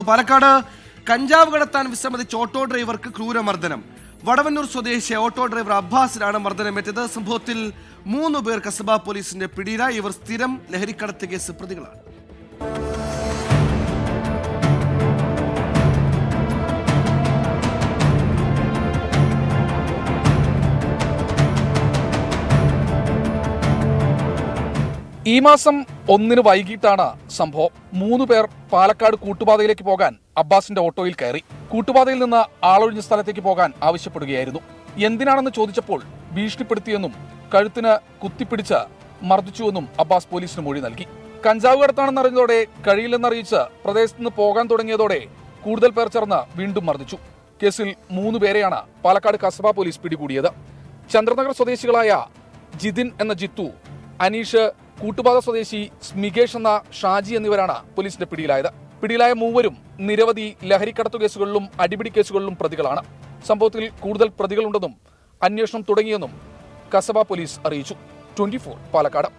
പാലക്കാട് കഞ്ചാവ് കടത്താൻ വിസമ്മതിച്ച ഓട്ടോ ഡ്രൈവർക്ക് ക്രൂരമർദ്ദനം. വടവന്നൂർ സ്വദേശി ഓട്ടോ ഡ്രൈവർ അബ്ബാസിനാണ് മർദ്ദനമേറ്റത്. സംഭവത്തിൽ 3 പേർ കസബ പോലീസിന്റെ പിടിയിലായി. ഇവർ സ്ഥിരം ലഹരിക്കടത്ത് കേസ് പ്രതികളാണ്. ഈ മാസം 1 വൈകിട്ടാണ് സംഭവം. 3 പേർ പാലക്കാട് കൂട്ടുപാതയിലേക്ക് പോകാൻ അബ്ബാസിന്റെ ഓട്ടോയിൽ കയറി. കൂട്ടുപാതയിൽ നിന്ന് ആളൊഴിഞ്ഞ സ്ഥലത്തേക്ക് പോകാൻ ആവശ്യപ്പെടുകയായിരുന്നു. എന്തിനാണെന്ന് ചോദിച്ചപ്പോൾ ഭീഷണിപ്പെടുത്തിയെന്നും കഴുത്തിന് കുത്തിപ്പിടിച്ച് മർദ്ദിച്ചുവെന്നും അബ്ബാസ് പോലീസിന് മൊഴി നൽകി. കഞ്ചാവ് കടത്താണെന്നറിഞ്ഞതോടെ കഴിയില്ലെന്നറിയിച്ച് പ്രദേശത്ത് നിന്ന് പോകാൻ തുടങ്ങിയതോടെ കൂടുതൽ പേർ ചേർന്ന് വീണ്ടും മർദ്ദിച്ചു. കേസിൽ 3 പേരെയാണ് പാലക്കാട് കസബ പോലീസ് പിടികൂടിയത്. ചന്ദ്രനഗർ സ്വദേശികളായ ജിതിൻ എന്ന ജിത്തു, അനീഷ്, കൂട്ടുപാത സ്വദേശി സ്മികേഷ് എന്ന ഷാജി എന്നിവരാണ് പോലീസിന്റെ പിടിയിലായത്. പിടിയിലായ 3 നിരവധി ലഹരിക്കടത്തു കേസുകളിലും അടിപിടി കേസുകളിലും പ്രതികളാണ്. സംഭവത്തിൽ കൂടുതൽ പ്രതികളുണ്ടെന്നും അന്വേഷണം തുടങ്ങിയെന്നും കസബ പോലീസ് അറിയിച്ചു. 24 പാലക്കാട്.